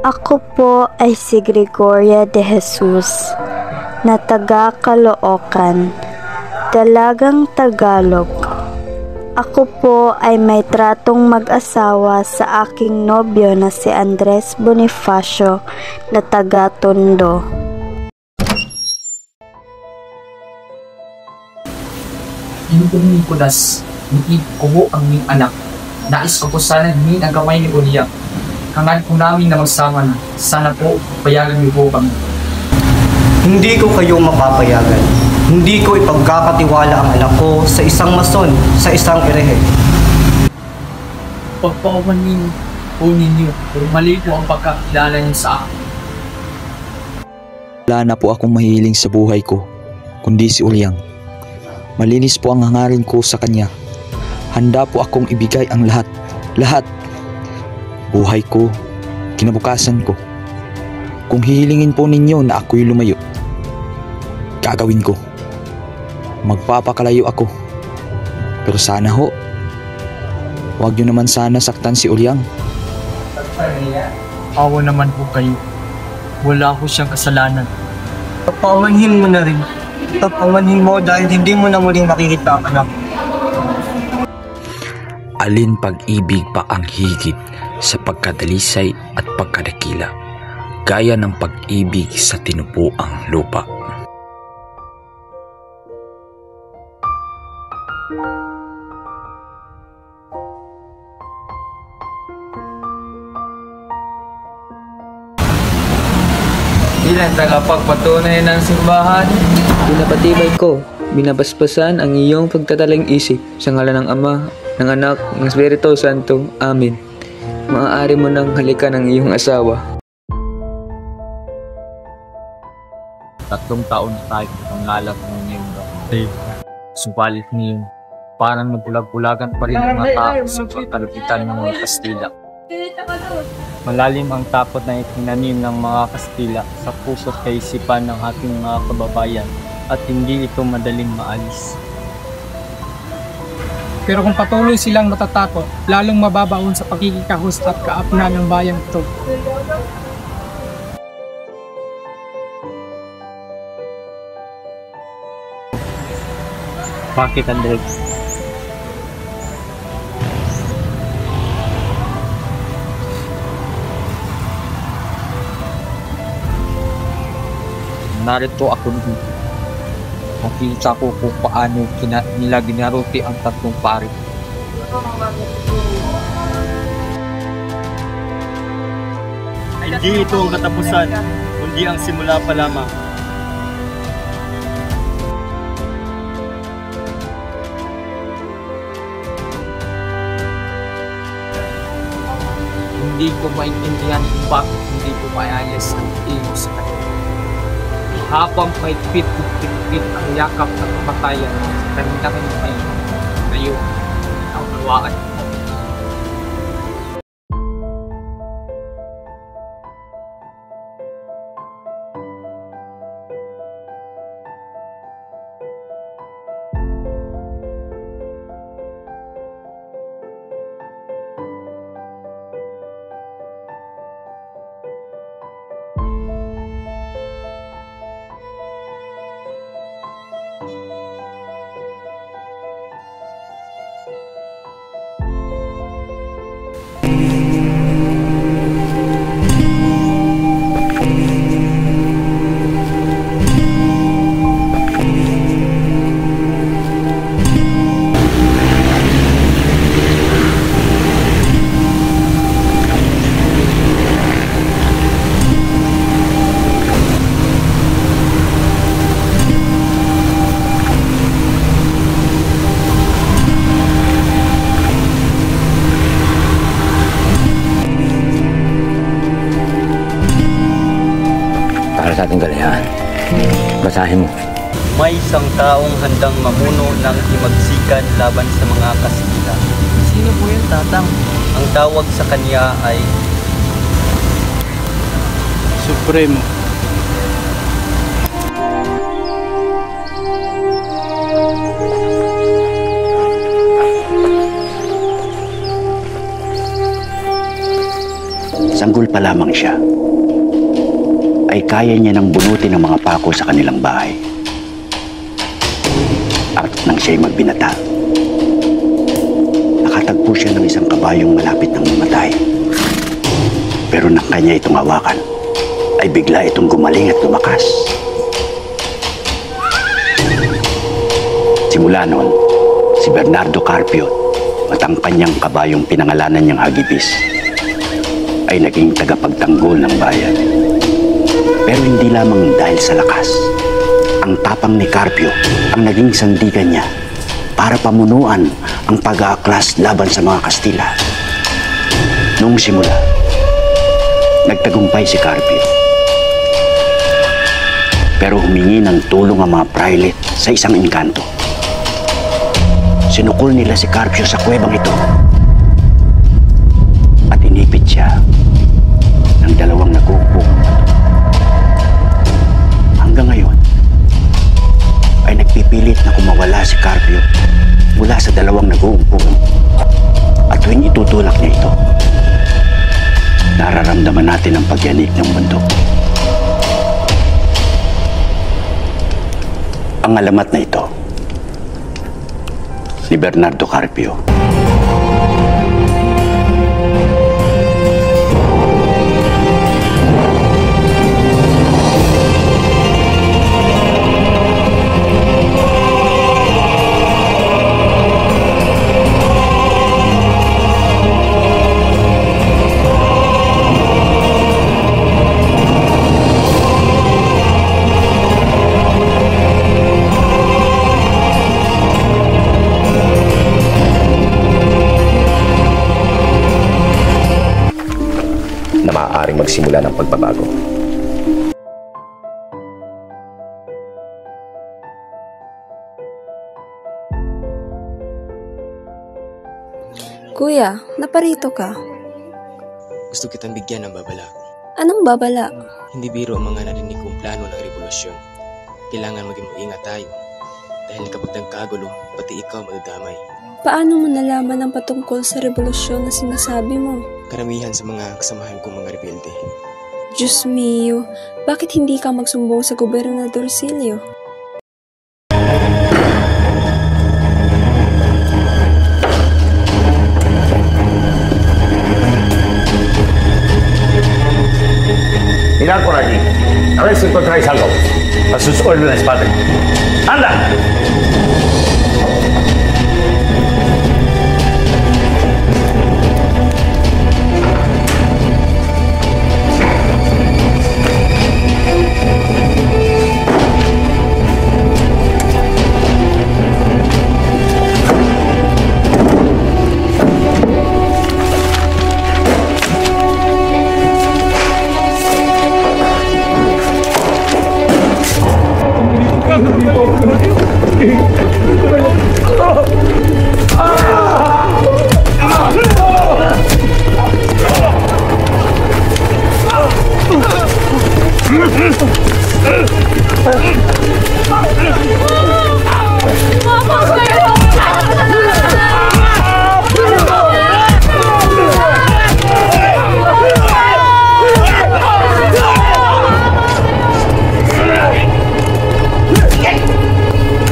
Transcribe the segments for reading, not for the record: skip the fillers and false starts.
Ako po ay si Gregoria de Jesus, na taga Caloocan, dalagang Tagalog. Ako po ay may tratong mag-asawa sa aking nobyo na si Andres Bonifacio na taga Tondo. Hinukunin ko das, hindi ko ang ming anak. Nais ko po sana din ang kamay ni Uliang. Hangad po namin na magsama na. Sana po, payagan niyo po kami. Hindi ko kayo mapapayagan. Hindi ko ipagkakatiwala ang anak ko sa isang mason, sa isang erehe. Pagpaumanin po ninyo, mali po ang pagkakilala niyo sa akin. Wala na po akong mahihiling sa buhay ko, kundi si Uliang. Malinis po ang hangarin ko sa kanya. Handa po akong ibigay ang lahat. Lahat. Buhay ko, kinabukasan ko. Kung hihilingin po ninyo na ako'y lumayo, gagawin ko. Magpapakalayo ako. Pero sana ho, huwag nyo naman sana saktan si Uliang. Awa naman po kayo. Wala ko siyang kasalanan. Papamanhin mo na rin. Papamanhin mo dahil hindi mo na muling makikita ang anak. Alin pag-ibig pa ang higit sa pagkadalisay at pagkadakila, gaya ng pag-ibig sa tinupuang lupa. Ilang tagapagpatunay ng simbahan. Pinapatibay ko, binabasbasan ang iyong pagtatalang isip sa ngalan ng Ama, ng Anak, ng Espiritu Santo. Amen. Maaari mo nang halikan ang iyong asawa. 3 taon na tayo ang ngalap ng iyong gabi. Subalit ngayon, parang nabulag-bulagan pa rin ang mga tao sa pagkalupitan ng mga Kastila. Malalim ang takot na itinanim ng mga Kastila sa puso't kaisipan ng ating mga kababayan at hindi ito madaling maalis. Pero kung patuloy silang matatakot, lalong mababaon sa pagkikahus at kaapna ng bayang ito. Bakit, Andres? Narito ako dito. Nakita ko kung paano nila ginaruti ang 3 pari. Hindi ito ang katapusan, kundi ang simula pa lamang. Hindi ko maintindihan kung bakit hindi ko maayos ang iyo sa kanila. Habang may pit ang yakap ng kamatayan sa kanila ngayon, ang nawaan. Sa ating galayahan. Basahin mo. May isang taong handang mamuno ng himagsikan laban sa mga Kastila. Sino po yung tatang? Ang tawag sa kanya ay Supremo. sanggol pa lamang siya, ay kaya niya nang bunutin ang mga pako sa kanilang bahay. At nang siya'y magbinata, nakatagpo siya ng isang kabayong malapit ng mamatay. Pero nang kanya itong hawakan, ay bigla itong gumaling at lumakas. Simula noon, si Bernardo Carpio at ang kanyang kabayong pinangalanan niyang Hagibis ay naging tagapagtanggol ng bayan. Pero hindi lamang dahil sa lakas. Ang tapang ni Carpio ang naging sandigan niya para pamunuan ang pag-aaklas laban sa mga Kastila. Noong simula, nagtagumpay si Carpio. Pero humingi ng tulong ang mga praile sa isang engkanto. Sinukol nila si Carpio sa kuwebang ito at inipit siya ng dalawang nag-uupong bato. Hanggang ngayon ay nagpipilit na kumawala si Carpio mula sa dalawang nag-uumpong, at tuwing itutulak niya ito, nararamdaman natin ang pagyanig ng bundok. Ang alamat na ito ni Bernardo Carpio. Na maaaring magsimula ng pagbabago. Kuya, naparito ka. Gusto kitang bigyan ng babala. Anong babala? Hindi biro ang mga narinig kong plano ng revolusyon. Kailangan maging maingat tayo. Dahil kapag nagkagulo, pati ikaw madadamay. Paano mo nalaman ang patungkol sa revolusyon na sinasabi mo? Karamihan sa mga kasamahan kong mga rebelde. Diyos mio, bakit hindi ka magsumbong sa Gobernador Silio? Mirad por aquí. A ver si encontráis algo. A sus órdenes, padre. ¡Anda!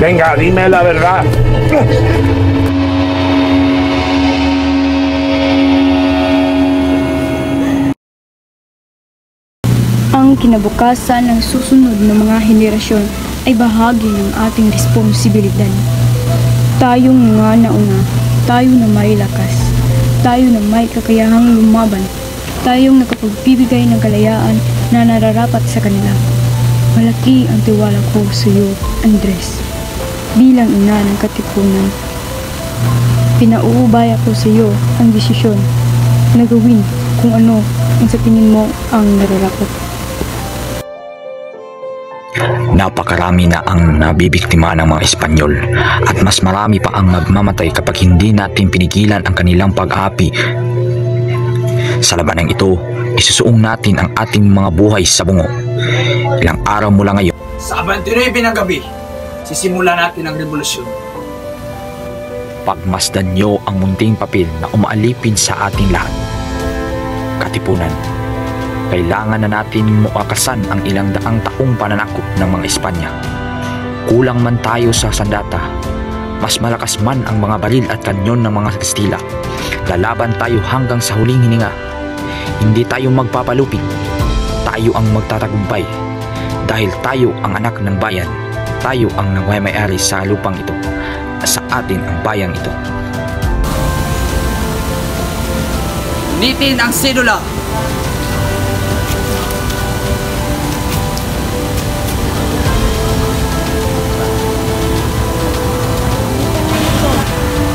Venga, dime la verdad. Ang kinabukasan ng susunod na mga henerasyon ay bahagi ng ating responsibilidad. Tayong mga nauna, tayo na may lakas, tayo na may kakayahang lumaban, tayong nakapagbibigay ng kalayaan na nararapat sa kanila. Malaki ang tiwala ko sa iyo, Andres. Bilang ina ng katipunan, pinauubaya ko sa iyo ang desisyon na gawin kung ano ang sa tingin mo ang nararapat. Napakarami na ang nabibiktima ng mga Espanyol at mas marami pa ang magmamatay kapag hindi natin pinigilan ang kanilang pag-api. Sa labanang ito, isusuong natin ang ating mga buhay sa bungo. Ilang araw mula ngayon, sa 29 ng gabi, sisimula natin ang revolusyon. Pagmasdan niyo ang munting papel na umaalipin sa ating lahat. Katipunan, Kailangan na natin muakasan ang ilang daang taong pananakop ng mga Espanya. Kulang man tayo sa sandata, mas malakas man ang mga baril at kanyon ng mga Kastila. Lalaban tayo hanggang sa huling hininga. Hindi tayo magpapalupig. Tayo ang magtatagumpay. Dahil tayo ang anak ng bayan. Tayo ang nagmay-ari sa lupang ito. Sa atin ang bayang ito. Nitin ang sedula.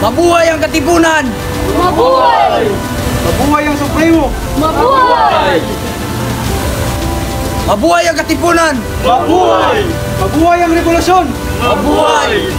Mabuhay ang Katipunan! Mabuhay! Mabuhay ang Supremo! Mabuhay! Mabuhay ang Katipunan! Mabuhay! Mabuhay ang Revolusyon! Mabuhay!